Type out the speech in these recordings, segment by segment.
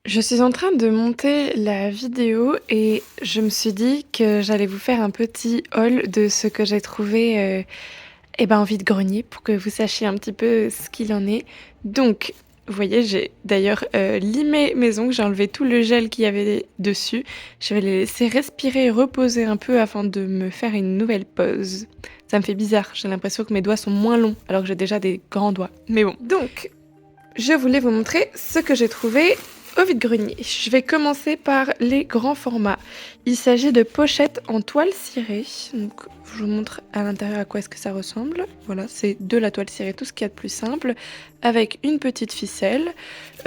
Je suis en train de monter la vidéo et je me suis dit que j'allais vous faire un petit haul de ce que j'ai trouvé en vide-grenier pour que vous sachiez un petit peu ce qu'il en est. Donc, vous voyez, j'ai d'ailleurs limé mes ongles, j'ai enlevé tout le gel qu'il y avait dessus. Je vais les laisser respirer et reposer un peu afin de me faire une nouvelle pause. Ça me fait bizarre, j'ai l'impression que mes doigts sont moins longs alors que j'ai déjà des grands doigts. Mais bon, donc, je voulais vous montrer ce que j'ai trouvé au vide-grenier. Je vais commencer par les grands formats. Il s'agit de pochettes en toile cirée. Donc, je vous montre à l'intérieur à quoi est-ce que ça ressemble. Voilà, c'est de la toile cirée, tout ce qu'il y a de plus simple, avec une petite ficelle.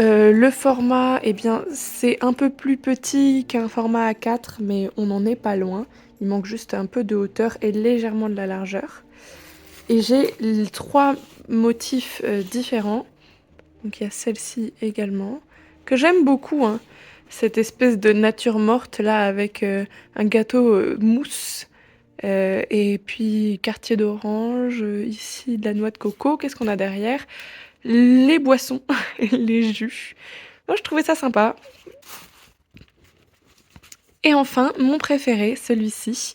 Le format, eh bien, c'est un peu plus petit qu'un format A4, mais on n'en est pas loin. Il manque juste un peu de hauteur et légèrement de la largeur. Et j'ai 3 motifs différents. Donc il y a celle-ci également, que j'aime beaucoup, hein. Cette espèce de nature morte là avec un gâteau mousse et puis quartier d'orange, ici de la noix de coco. Qu'est-ce qu'on a derrière? Les boissons, les jus. Moi je trouvais ça sympa. Et enfin, mon préféré, celui-ci,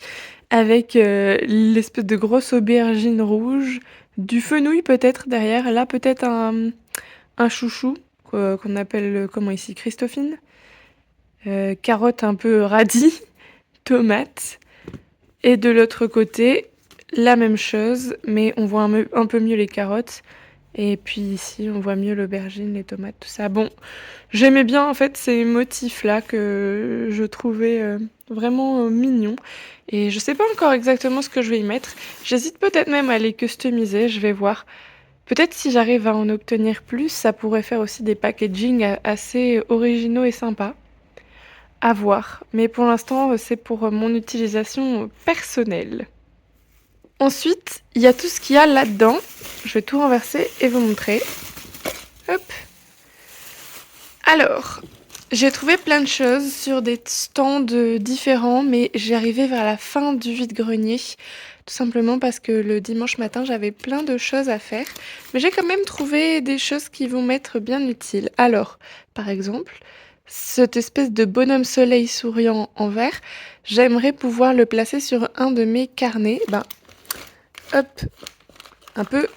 avec l'espèce de grosse aubergine rouge, du fenouil peut-être derrière, là peut-être un chouchou qu'on appelle comment ici, Christophine, carotte un peu radis, tomate, et de l'autre côté la même chose, mais on voit un peu mieux les carottes, et puis ici on voit mieux l'aubergine, les tomates, tout ça. Bon, j'aimais bien en fait ces motifs là que je trouvais vraiment mignons, et je sais pas encore exactement ce que je vais y mettre. J'hésite peut-être même à les customiser, je vais voir. Peut-être si j'arrive à en obtenir plus, ça pourrait faire aussi des packaging assez originaux et sympas. À voir. Mais pour l'instant, c'est pour mon utilisation personnelle. Ensuite, il y a tout ce qu'il y a là-dedans. Je vais tout renverser et vous montrer. Hop. Alors, j'ai trouvé plein de choses sur des stands différents, mais j'ai arrivé vers la fin du vide-grenier. Tout simplement parce que le dimanche matin, j'avais plein de choses à faire. Mais j'ai quand même trouvé des choses qui vont m'être bien utiles. Alors, par exemple, cette espèce de bonhomme soleil souriant en verre, j'aimerais pouvoir le placer sur un de mes carnets. Ben, hop, un peu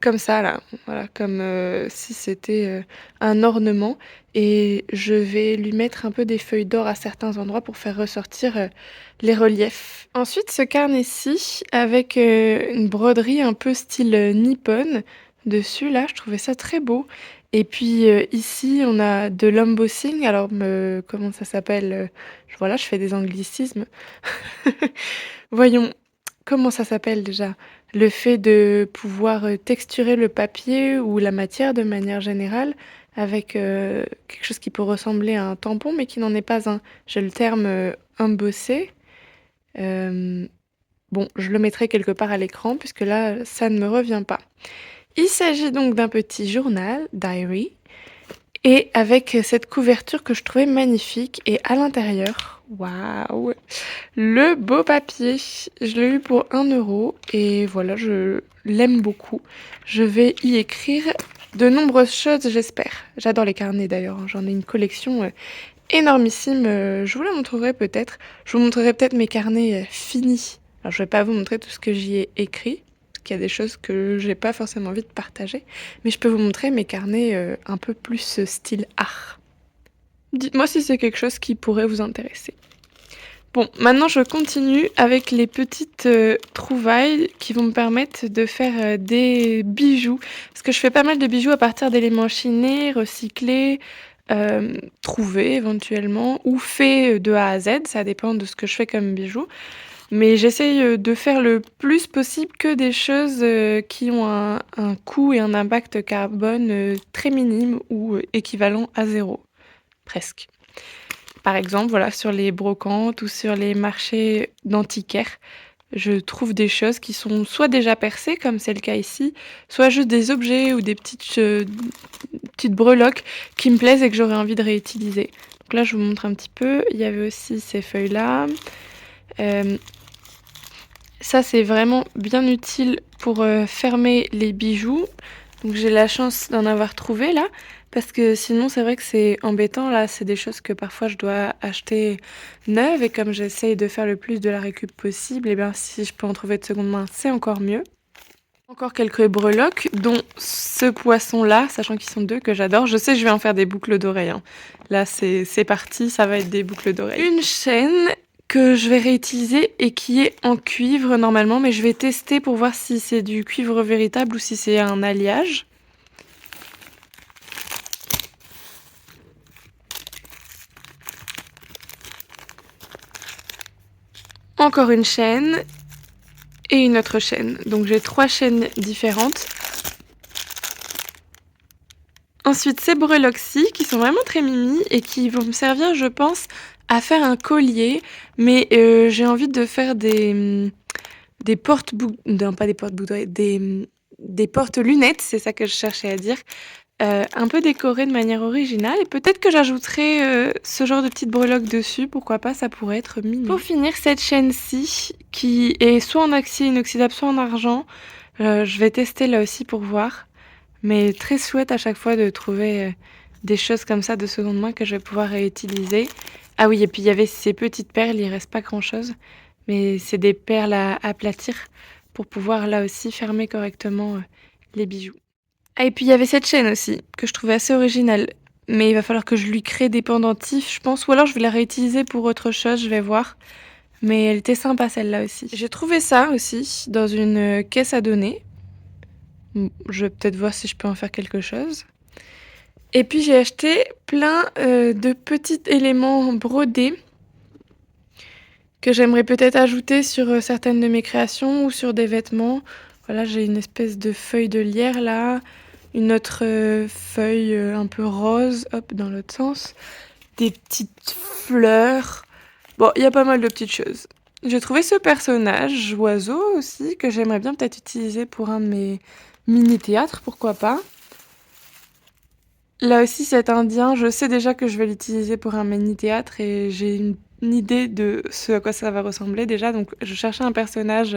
comme ça là, voilà, comme si c'était un ornement. Et je vais lui mettre un peu des feuilles d'or à certains endroits pour faire ressortir les reliefs. Ensuite, ce carnet-ci, avec une broderie un peu style nippon dessus, là, je trouvais ça très beau. Et puis ici, on a de l'embossing. Alors, comment ça s'appelle voilà, je fais des anglicismes. Voyons, comment ça s'appelle déjà? Le fait de pouvoir texturer le papier ou la matière de manière générale avec quelque chose qui peut ressembler à un tampon, mais qui n'en est pas un. J'ai le terme embossé. Euh, bon, je le mettrai quelque part à l'écran puisque là, ça ne me revient pas. Il s'agit donc d'un petit journal, diary, et avec cette couverture que je trouvais magnifique et à l'intérieur, waouh! Le beau papier. Je l'ai eu pour 1 € et voilà, je l'aime beaucoup. Je vais y écrire de nombreuses choses, j'espère. J'adore les carnets d'ailleurs, hein, j'en ai une collection, énormissime, je vous la montrerai peut-être. Je vous montrerai peut-être mes carnets, finis. Alors je vais pas vous montrer tout ce que j'y ai écrit, parce qu'il y a des choses que j'ai pas forcément envie de partager, mais je peux vous montrer mes carnets, un peu plus, style art. Dites-moi si c'est quelque chose qui pourrait vous intéresser. Bon, maintenant je continue avec les petites, trouvailles qui vont me permettre de faire, des bijoux. Parce que je fais pas mal de bijoux à partir d'éléments chinés, recyclés, trouvés éventuellement ou faits, de A à Z, ça dépend de ce que je fais comme bijoux. Mais j'essaye, de faire le plus possible que des choses, qui ont un coût et un impact carbone, très minime ou, équivalent à zéro, presque. Par exemple, voilà, sur les brocantes ou sur les marchés d'antiquaires, je trouve des choses qui sont soit déjà percées, comme c'est le cas ici, soit juste des objets ou des petites breloques qui me plaisent et que j'aurais envie de réutiliser. Donc là, je vous montre un petit peu. Il y avait aussi ces feuilles-là. Hem, Ça, c'est vraiment bien utile pour, fermer les bijoux. Donc j'ai la chance d'en avoir trouvé là, parce que sinon c'est vrai que c'est embêtant là, c'est des choses que parfois je dois acheter neuves et comme j'essaye de faire le plus de la récup possible, et bien si je peux en trouver de seconde main, c'est encore mieux. Encore quelques breloques, dont ce poisson-là, sachant qu'ils sont 2 que j'adore. Je sais, je vais en faire des boucles d'oreilles, hein. Là, c'est parti, ça va être des boucles d'oreilles. Une chaîne que je vais réutiliser et qui est en cuivre normalement, mais je vais tester pour voir si c'est du cuivre véritable ou si c'est un alliage. Encore une chaîne et une autre chaîne. Donc j'ai 3 chaînes différentes. Ensuite, ces breloques-ci qui sont vraiment très mimi et qui vont me servir, je pense, à faire un collier. Mais j'ai envie de faire des porte-bouc non pas des porte-boucles d'oreilles, des porte-lunettes, c'est ça que je cherchais à dire, un peu décorées de manière originale et peut-être que j'ajouterai, ce genre de petites breloques dessus, pourquoi pas, ça pourrait être mignon. Pour finir, cette chaîne-ci qui est soit en acier inoxydable, soit en argent, je vais tester là aussi pour voir, mais très chouette à chaque fois de trouver, des choses comme ça de seconde main que je vais pouvoir réutiliser. Ah oui et puis il y avait ces petites perles, il reste pas grand-chose, mais c'est des perles à aplatir pour pouvoir là aussi fermer correctement, les bijoux. Ah et puis il y avait cette chaîne aussi, que je trouvais assez originale, mais il va falloir que je lui crée des pendentifs, je pense, ou alors je vais la réutiliser pour autre chose, je vais voir. Mais elle était sympa celle-là aussi. J'ai trouvé ça aussi dans une, caisse à données. Je vais peut-être voir si je peux en faire quelque chose. Et puis j'ai acheté plein, de petits éléments brodés que j'aimerais peut-être ajouter sur, certaines de mes créations ou sur des vêtements. Voilà, j'ai une espèce de feuille de lierre là, une autre, feuille, un peu rose, hop, dans l'autre sens, des petites fleurs. Bon, il y a pas mal de petites choses. J'ai trouvé ce personnage, oiseau aussi, que j'aimerais bien peut-être utiliser pour un de mes mini-théâtres, pourquoi pas. Là aussi, cet indien, je sais déjà que je vais l'utiliser pour un mini-théâtre et j'ai une idée de ce à quoi ça va ressembler déjà. Donc, je cherchais un personnage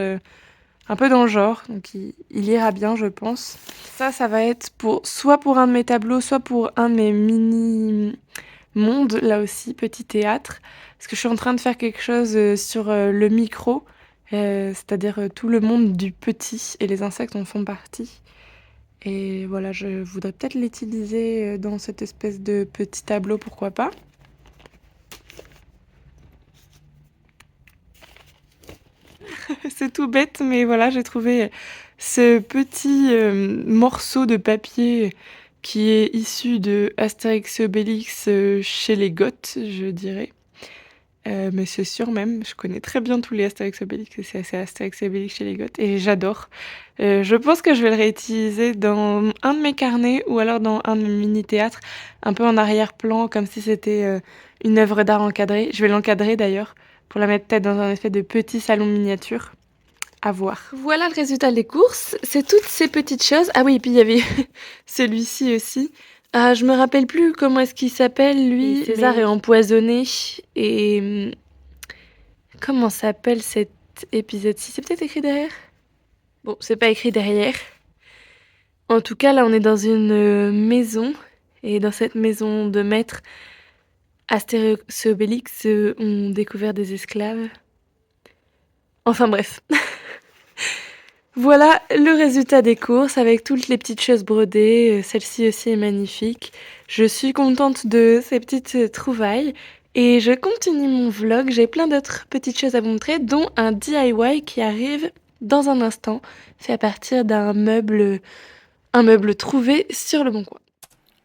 un peu dans le genre, donc il ira bien, je pense. Ça va être pour soit pour un de mes tableaux, soit pour un de mes mini-mondes, là aussi, petit théâtre. Parce que je suis en train de faire quelque chose sur le micro, c'est-à-dire tout le monde du petit, et les insectes en font partie. Et voilà, je voudrais peut-être l'utiliser, dans cette espèce de petit tableau, pourquoi pas. C'est tout bête, mais voilà, j'ai trouvé ce petit, morceau de papier qui est issu de Astérix et Obélix, chez les Goths, je dirais. Mais c'est sûr même, je connais très bien tous les Astérix et Obélix et c'est Astérix et Obélix chez les Goths et j'adore. Je pense que je vais le réutiliser dans un de mes carnets ou alors dans un de mes mini-théâtres, un peu en arrière-plan comme si c'était, une œuvre d'art encadrée. Je vais l'encadrer d'ailleurs pour la mettre peut-être dans un espèce de petit salon miniature. à voir. Voilà le résultat des courses, c'est toutes ces petites choses. Ah oui, et puis il y avait celui-ci aussi. Ah, je me rappelle plus comment est-ce qu'il s'appelle lui. Et César est empoisonné et comment s'appelle cet épisode-ci? C'est peut-être écrit derrière? Bon, c'est pas écrit derrière. En tout cas, là, on est dans une maison. Et dans cette maison de maître, Astérix et Obélix ont découvert des esclaves. Enfin bref. Voilà le résultat des courses avec toutes les petites choses brodées. Celle-ci aussi est magnifique. Je suis contente de ces petites trouvailles. Et je continue mon vlog. J'ai plein d'autres petites choses à vous montrer, dont un DIY qui arrive dans un instant, fait à partir d'un meuble, un meuble trouvé sur le Bon Coin.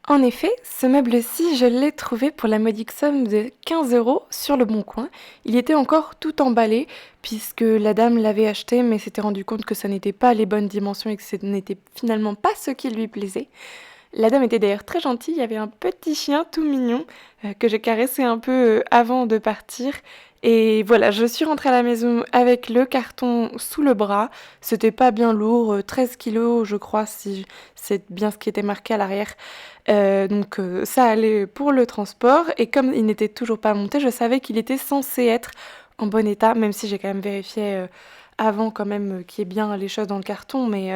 En effet, ce meuble-ci, je l'ai trouvé pour la modique somme de 15 € sur le Bon Coin. Il était encore tout emballé, puisque la dame l'avait acheté, mais s'était rendu compte que ça n'était pas les bonnes dimensions et que ce n'était finalement pas ce qui lui plaisait. La dame était d'ailleurs très gentille, il y avait un petit chien tout mignon que j'ai caressé un peu avant de partir. Et voilà, je suis rentrée à la maison avec le carton sous le bras. C'était pas bien lourd, 13 kilos je crois, si c'est bien ce qui était marqué à l'arrière. Donc ça allait pour le transport. Et comme il n'était toujours pas monté, je savais qu'il était censé être en bon état, même si j'ai quand même vérifié avant quand même qu'il y ait bien les choses dans le carton. Mais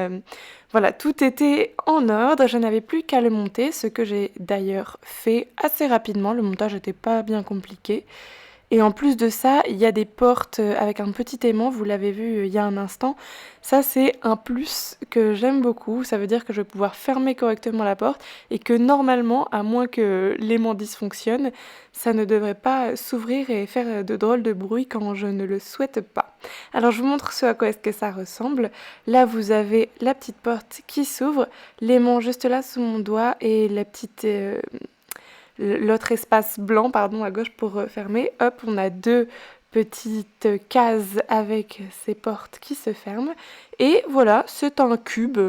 voilà, tout était en ordre, je n'avais plus qu'à le monter, ce que j'ai d'ailleurs fait assez rapidement. Le montage n'était pas bien compliqué. Et en plus de ça, il y a des portes avec un petit aimant, vous l'avez vu il y a un instant. Ça, c'est un plus que j'aime beaucoup. Ça veut dire que je vais pouvoir fermer correctement la porte et que normalement, à moins que l'aimant dysfonctionne, ça ne devrait pas s'ouvrir et faire de drôles de bruit quand je ne le souhaite pas. Alors, je vous montre ce à quoi est-ce que ça ressemble. Là, vous avez la petite porte qui s'ouvre, l'aimant juste là sous mon doigt et la petite... l'autre espace blanc, pardon, à gauche pour fermer. Hop, on a deux petites cases avec ces portes qui se ferment. Et voilà, c'est un cube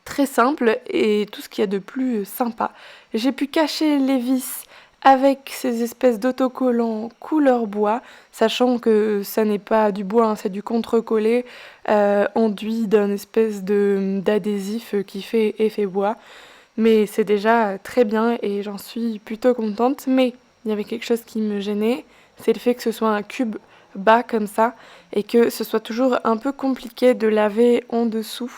très simple et tout ce qu'il y a de plus sympa. J'ai pu cacher les vis avec ces espèces d'autocollants couleur bois, sachant que ça n'est pas du bois, hein, c'est du contre-collé enduit d'un espèce d'adhésif qui fait effet bois. Mais c'est déjà très bien et j'en suis plutôt contente. Mais il y avait quelque chose qui me gênait, c'est le fait que ce soit un cube bas comme ça et que ce soit toujours un peu compliqué de laver en dessous.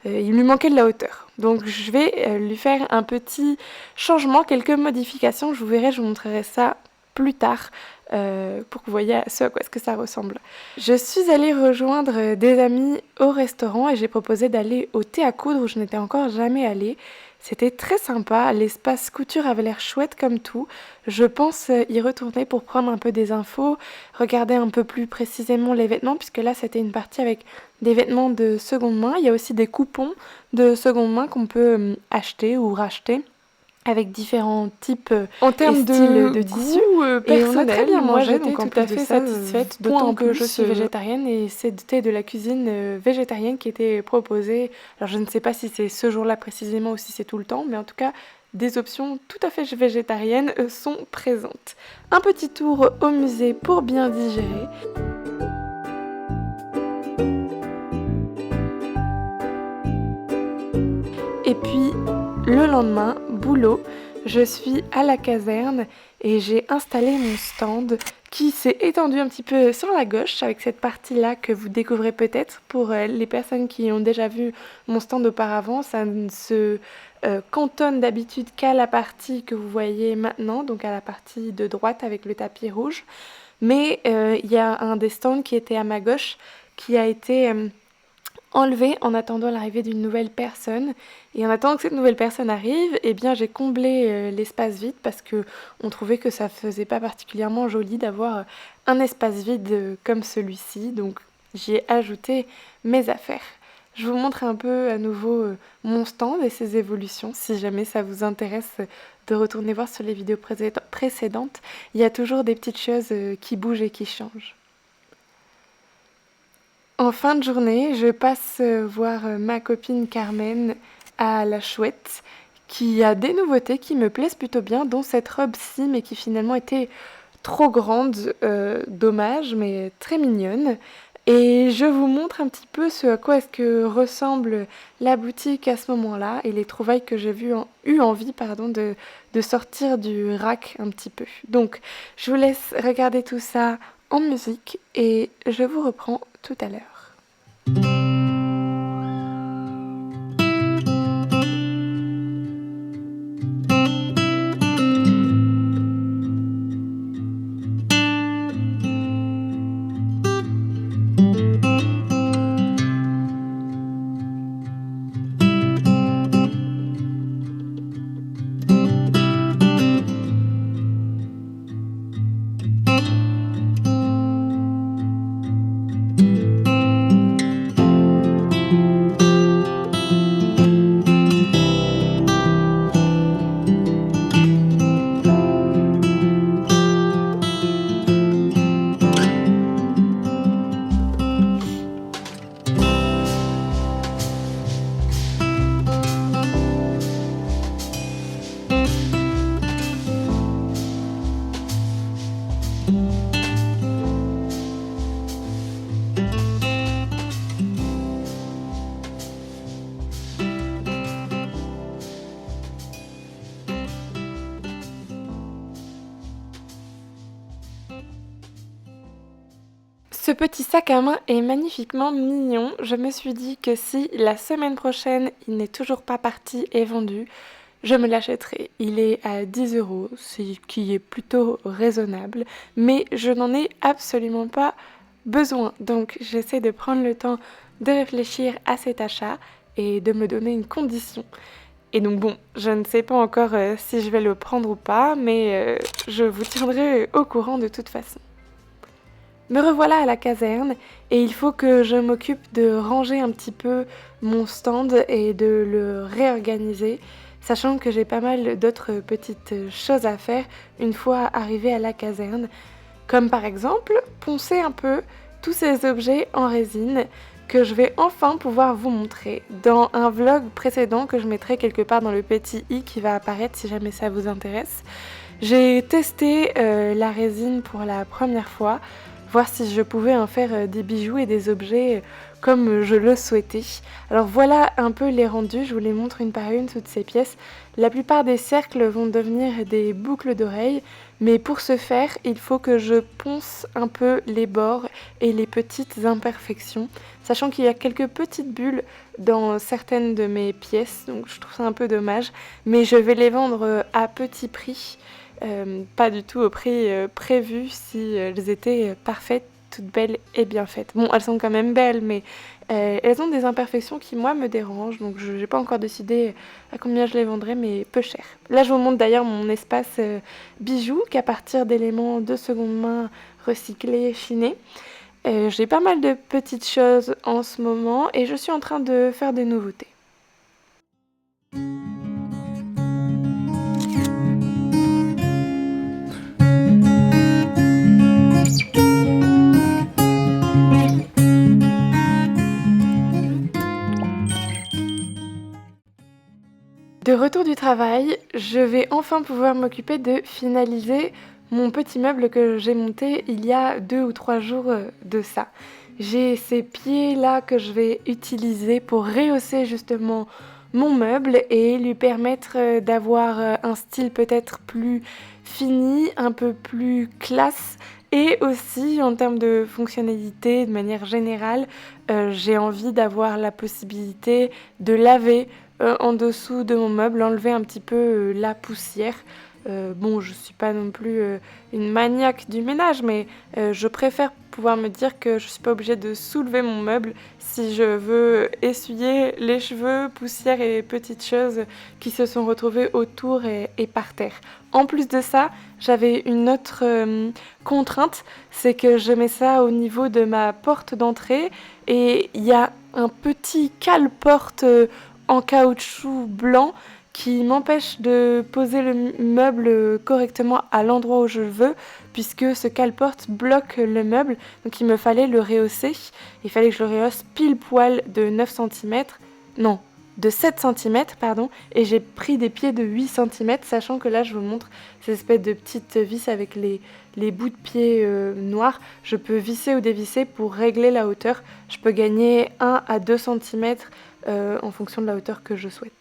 Il lui manquait de la hauteur. Donc je vais lui faire un petit changement, quelques modifications. Je vous montrerai ça plus tard pour que vous voyez ce à quoi est-ce que ça ressemble. Je suis allée rejoindre des amis au restaurant et j'ai proposé d'aller au thé à coudre où je n'étais encore jamais allée. C'était très sympa, l'espace couture avait l'air chouette comme tout. Je pense y retourner pour prendre un peu des infos, regarder un peu plus précisément les vêtements, puisque là c'était une partie avec des vêtements de seconde main. Il y a aussi des coupons de seconde main qu'on peut acheter ou racheter avec différents types en termes de tissus. Et on a très bien mangé, donc tout à fait satisfaite, d'autant que je suis végétarienne et c'était de la cuisine végétarienne qui était proposée. Alors je ne sais pas si c'est ce jour-là précisément ou si c'est tout le temps, mais en tout cas des options tout à fait végétariennes sont présentes. Un petit tour au musée pour bien digérer. Et puis le lendemain, boulot, je suis à la caserne et j'ai installé mon stand qui s'est étendu un petit peu sur la gauche avec cette partie-là que vous découvrez peut-être pour les personnes qui ont déjà vu mon stand auparavant. Ça ne se cantonne d'habitude qu'à la partie que vous voyez maintenant, donc à la partie de droite avec le tapis rouge. Mais il y a un des stands qui était à ma gauche qui a été... enlevé en attendant l'arrivée d'une nouvelle personne. Et en attendant que cette nouvelle personne arrive, eh bien j'ai comblé l'espace vide parce que on trouvait que ça faisait pas particulièrement joli d'avoir un espace vide comme celui-ci. Donc j'y ai ajouté mes affaires. Je vous montre un peu à nouveau mon stand et ses évolutions. Si jamais ça vous intéresse de retourner voir sur les vidéos précédentes, il y a toujours des petites choses qui bougent et qui changent. En fin de journée, je passe voir ma copine Carmen à la Chouette, qui a des nouveautés qui me plaisent plutôt bien, dont cette robe-ci, mais qui finalement était trop grande, dommage, mais très mignonne. Et je vous montre un petit peu ce à quoi est-ce que ressemble la boutique à ce moment-là et les trouvailles que j'ai eu envie de sortir du rack un petit peu. Donc, je vous laisse regarder tout ça en musique et je vous reprends tout à l'heure. Ce petit sac à main est magnifiquement mignon. Je me suis dit que si la semaine prochaine il n'est toujours pas parti et vendu, je me l'achèterai. Il est à 10 €, ce qui est plutôt raisonnable, mais je n'en ai absolument pas besoin. Donc j'essaie de prendre le temps de réfléchir à cet achat et de me donner une condition. Et donc bon, je ne sais pas encore si je vais le prendre ou pas, mais je vous tiendrai au courant de toute façon. Me revoilà à la caserne et il faut que je m'occupe de ranger un petit peu mon stand et de le réorganiser, sachant que j'ai pas mal d'autres petites choses à faire une fois arrivée à la caserne, comme par exemple poncer un peu tous ces objets en résine que je vais enfin pouvoir vous montrer dans un vlog précédent que je mettrai quelque part dans le petit i qui va apparaître si jamais ça vous intéresse. J'ai testé la résine pour la première fois, voir si je pouvais en faire des bijoux et des objets comme je le souhaitais. Alors voilà un peu les rendus, je vous les montre une par une toutes ces pièces. La plupart des cercles vont devenir des boucles d'oreilles, mais pour ce faire, il faut que je ponce un peu les bords et les petites imperfections, sachant qu'il y a quelques petites bulles dans certaines de mes pièces, donc je trouve ça un peu dommage, mais je vais les vendre à petit prix. Pas du tout au prix prévu si elles étaient parfaites, toutes belles et bien faites. Bon, elles sont quand même belles, mais elles ont des imperfections qui, moi, me dérangent. Donc, je n'ai pas encore décidé à combien je les vendrai, mais peu cher. Là, je vous montre d'ailleurs mon espace bijoux, qu'à partir d'éléments de seconde main recyclés, chinés. J'ai pas mal de petites choses en ce moment et je suis en train de faire des nouveautés. De retour du travail, je vais enfin pouvoir m'occuper de finaliser mon petit meuble que j'ai monté il y a 2 ou 3 jours de ça. J'ai ces pieds-là que je vais utiliser pour rehausser justement mon meuble et lui permettre d'avoir un style peut-être plus fini, un peu plus classe. Et aussi en termes de fonctionnalité, de manière générale, j'ai envie d'avoir la possibilité de laver en dessous de mon meuble, enlever un petit peu la poussière. Bon, je suis pas non plus une maniaque du ménage, mais je préfère pouvoir me dire que je suis pas obligée de soulever mon meuble si je veux essuyer les cheveux, poussière et petites choses qui se sont retrouvées autour et par terre. En plus de ça, j'avais une autre contrainte, c'est que je mets ça au niveau de ma porte d'entrée et il y a un petit cale-porte en caoutchouc blanc qui m'empêche de poser le meuble correctement à l'endroit où je veux, puisque ce cale-porte bloque le meuble, donc il me fallait le rehausser. Il fallait que je le rehausse pile poil de 9 cm. Non, de 7 centimètres, pardon, et j'ai pris des pieds de 8 centimètres, sachant que là, je vous montre ces espèces de petites vis avec les bouts de pied noirs. Je peux visser ou dévisser pour régler la hauteur. Je peux gagner 1 à 2 centimètres en fonction de la hauteur que je souhaite.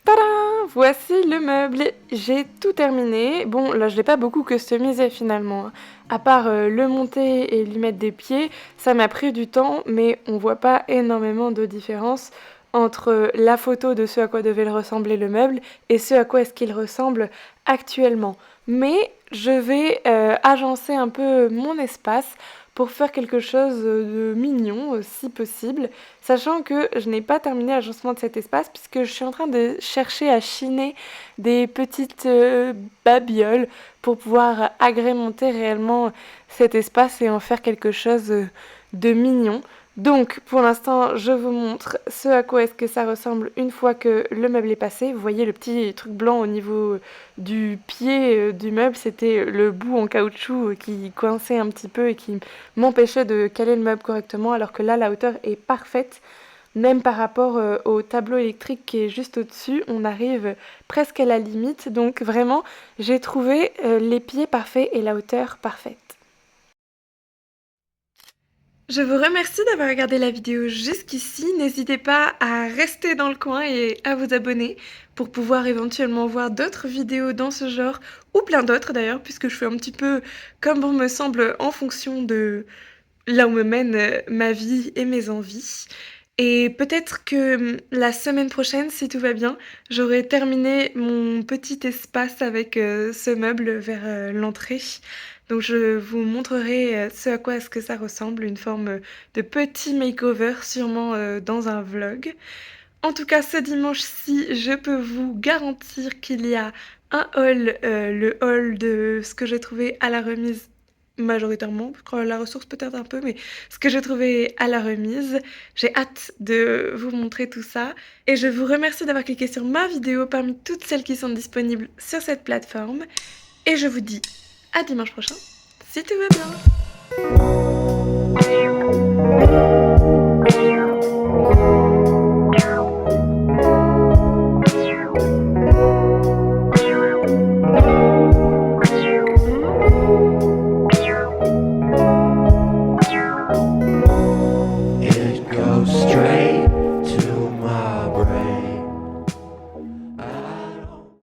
Tadam! Voici le meuble, j'ai tout terminé. Bon, là je l'ai pas beaucoup customisé finalement, hein. À part le monter et lui mettre des pieds, ça m'a pris du temps, mais on voit pas énormément de différence entre la photo de ce à quoi devait ressembler le meuble et ce à quoi est-ce qu'il ressemble actuellement. Mais je vais agencer un peu mon espace pour faire quelque chose de mignon, si possible, sachant que je n'ai pas terminé l'agencement de cet espace puisque je suis en train de chercher à chiner des petites babioles pour pouvoir agrémenter réellement cet espace et en faire quelque chose de mignon. Donc pour l'instant je vous montre ce à quoi est-ce que ça ressemble une fois que le meuble est passé. Vous voyez le petit truc blanc au niveau du pied du meuble, c'était le bout en caoutchouc qui coinçait un petit peu et qui m'empêchait de caler le meuble correctement, alors que là la hauteur est parfaite. Même par rapport au tableau électrique qui est juste au-dessus, on arrive presque à la limite. Donc vraiment, j'ai trouvé les pieds parfaits et la hauteur parfaite. Je vous remercie d'avoir regardé la vidéo jusqu'ici. N'hésitez pas à rester dans le coin et à vous abonner pour pouvoir éventuellement voir d'autres vidéos dans ce genre, ou plein d'autres d'ailleurs, puisque je fais un petit peu comme bon me semble en fonction de là où me mène ma vie et mes envies. Et peut-être que la semaine prochaine, si tout va bien, j'aurai terminé mon petit espace avec ce meuble vers l'entrée. Donc je vous montrerai ce à quoi est-ce que ça ressemble, une forme de petit makeover, sûrement dans un vlog. En tout cas, ce dimanche-ci, je peux vous garantir qu'il y a un haul, le haul de ce que j'ai trouvé à la remise majoritairement, je crois la ressource peut-être un peu, mais ce que j'ai trouvé à la remise. J'ai hâte de vous montrer tout ça. Et je vous remercie d'avoir cliqué sur ma vidéo parmi toutes celles qui sont disponibles sur cette plateforme. Et je vous dis à dimanche prochain, si tout va bien.